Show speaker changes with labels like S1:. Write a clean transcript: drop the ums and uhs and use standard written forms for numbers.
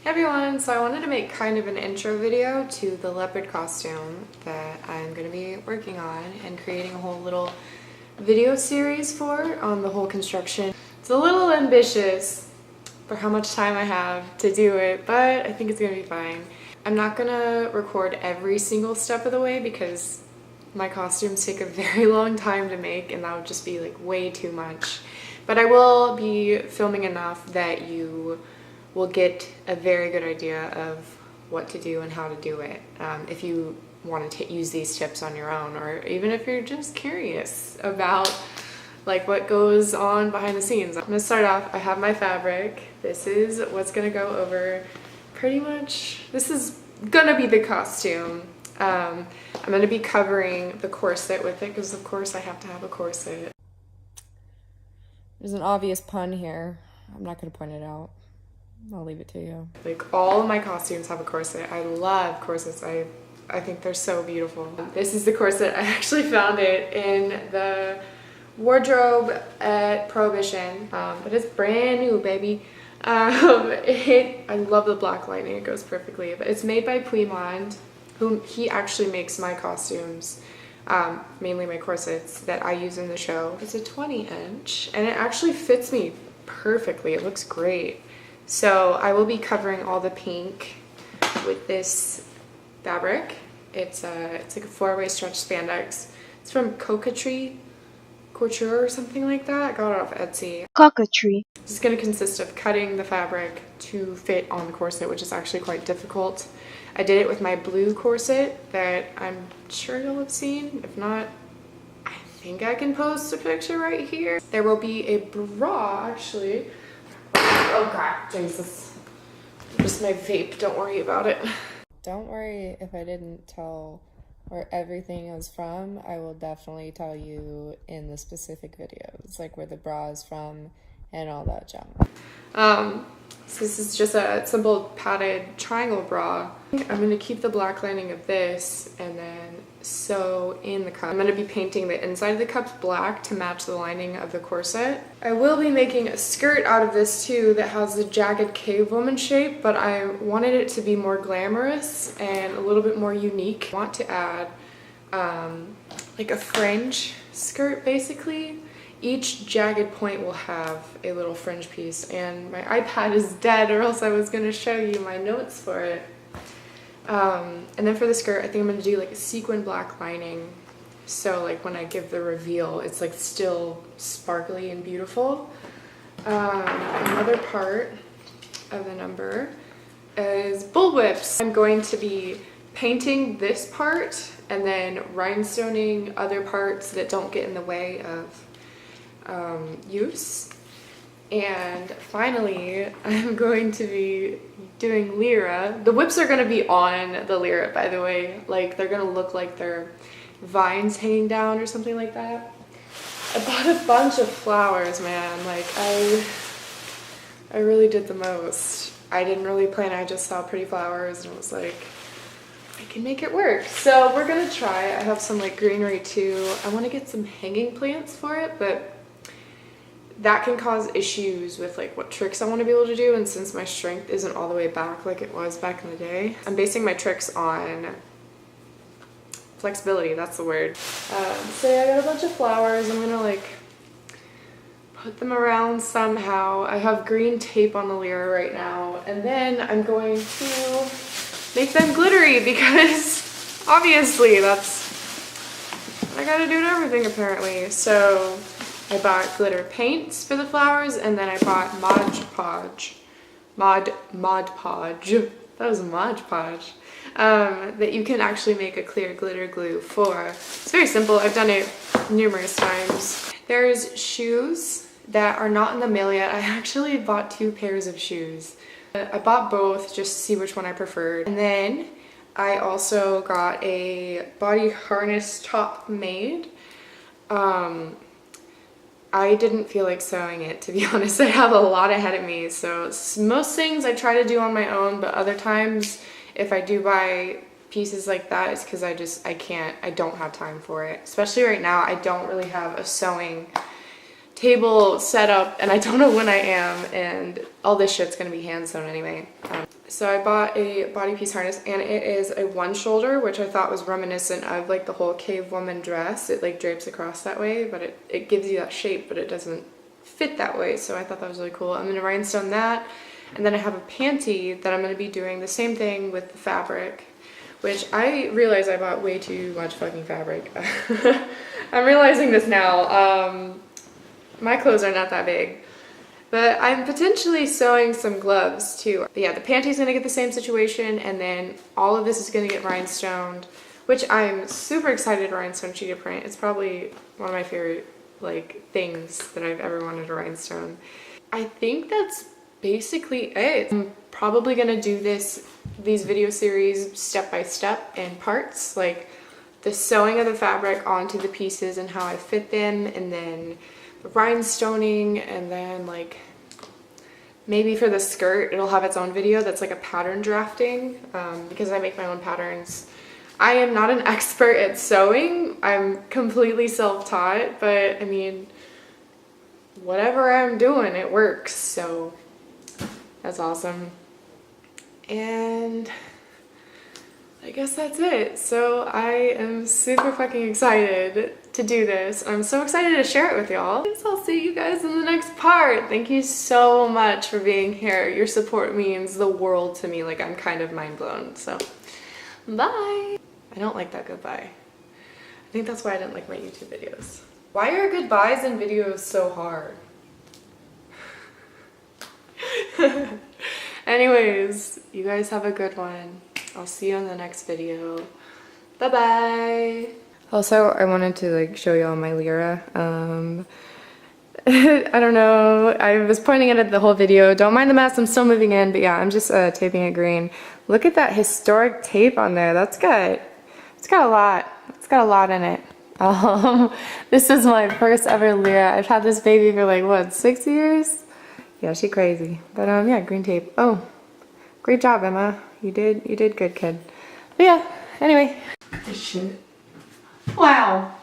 S1: Hey everyone, so I wanted to make kind of an intro video to the leopard costume that I'm going to be working on and creating a whole little video series for on the whole construction. It's a little ambitious for how much time I have to do it, but I think it's going to be fine. I'm not going to record every single step of the way because my costumes take a very long time to make and that would just be like way too much. But I will be filming enough that you will get a very good idea of what to do and how to do it if you want to use these tips on your own, or even if you're just curious about like what goes on behind the scenes. I'm gonna start off, I have my fabric. This is what's gonna go over pretty much, this is gonna be the costume. I'm gonna be covering the corset with it because of course I have to have a corset. There's an obvious pun here. I'm not gonna point it out. I'll leave it to you. Like all of my costumes have a corset. I love corsets. I think they're so beautiful. This is the corset. I actually found it in the wardrobe at Prohibition, but it's brand new, baby. I love the black lining. It goes perfectly. But it's made by Puimond, whom he actually makes my costumes, mainly my corsets that I use in the show. It's a 20-inch, and it actually fits me perfectly. It looks great. So I will be covering all the pink with this fabric. It's like a 4-way stretch spandex. It's from Coquetry Couture or something like that. I got it off Etsy.
S2: Coquetry.
S1: This is going to consist of cutting the fabric to fit on the corset, which is actually quite difficult. I did it with my blue corset that I'm sure you'll have seen. If not, I think I can post a picture right here. There will be a bra actually. Oh god, Jesus. Just my vape, don't worry about it. Don't worry if I didn't tell where everything is from. I will definitely tell you in the specific videos, like where the bra is from and all that junk. So this is just a simple padded triangle bra. I'm going to keep the black lining of this and then sew in the cup. I'm going to be painting the inside of the cups black to match the lining of the corset. I will be making a skirt out of this too that has the jagged cave woman shape, but I wanted it to be more glamorous and a little bit more unique. I want to add like a fringe skirt basically. Each jagged point will have a little fringe piece, and my iPad is dead or else I was going to show you my notes for it. And then for the skirt, I think I'm going to do like a sequin black lining, so like when I give the reveal it's like still sparkly and beautiful. Another part of the number is bullwhips. I'm going to be painting this part and then rhinestoning other parts that don't get in the way of use. And finally, I'm going to be doing lyra. The whips are going to be on the lyra, by the way. Like, they're going to look like they're vines hanging down or something like that. I bought a bunch of flowers, man. Like, I really did the most. I didn't really plan. I just saw pretty flowers and was like, I can make it work. So we're going to try. I have some like greenery too. I want to get some hanging plants for it, but that can cause issues with like what tricks I want to be able to do, and since my strength isn't all the way back like it was back in the day, I'm basing my tricks on flexibility, that's the word. So yeah, I got a bunch of flowers. I'm gonna like put them around somehow. I have green tape on the lyra right now, and then I'm going to make them glittery because obviously that's what I gotta do to everything apparently. So I bought glitter paints for the flowers, and then I bought Mod Podge. That was Mod Podge. That you can actually make a clear glitter glue for. It's very simple. I've done it numerous times. There's shoes that are not in the mail yet. I actually bought 2 pairs of shoes. I bought both just to see which one I preferred. And then I also got a body harness top made. I didn't feel like sewing it, to be honest. I have a lot ahead of me, so most things I try to do on my own, but other times if I do buy pieces like that, it's because I don't have time for it. Especially right now, I don't really have a sewing table set up and I don't know when I am, and all this shit's gonna be hand sewn anyway. So I bought a body piece harness, and it is a one shoulder, which I thought was reminiscent of like the whole cave woman dress. It like drapes across that way, but it gives you that shape, but it doesn't fit that way. So I thought that was really cool. I'm gonna rhinestone that, and then I have a panty that I'm gonna be doing the same thing with the fabric, which I realize I bought way too much fucking fabric. I'm realizing this now. My clothes are not that big. But I'm potentially sewing some gloves too. But yeah, the panty's gonna get the same situation, and then all of this is gonna get rhinestoned, which I'm super excited to rhinestone cheetah print. It's probably one of my favorite like things that I've ever wanted to rhinestone. I think that's basically it. I'm probably gonna do these video series step by step in parts, like the sewing of the fabric onto the pieces and how I fit them, and then rhinestoning, and then like maybe for the skirt it'll have its own video that's like a pattern drafting, because I make my own patterns. I am not an expert at sewing. I'm completely self-taught, but I mean, whatever I'm doing, it works, so that's awesome. And I guess that's it. So I am super fucking excited to do this. I'm so excited to share it with y'all. I'll see you guys in the next part. Thank you so much for being here. Your support means the world to me. Like, I'm kind of mind blown. So bye. I don't like that goodbye. I think that's why I didn't like my YouTube videos. Why are goodbyes in videos so hard? Anyways, you guys have a good one. I'll see you in the next video. Bye bye. Also, I wanted to like show y'all my lira. I don't know, I was pointing it at the whole video. Don't mind the mess, I'm still moving in, but yeah, I'm just taping it green. Look at that historic tape on there. It's got a lot. It's got a lot in it. This is my first ever lira. I've had this baby for like what, 6 years? Yeah, she crazy. But yeah, green tape. Oh, great job, Emma. You did good, kid. But yeah, anyway. This shit. Wow.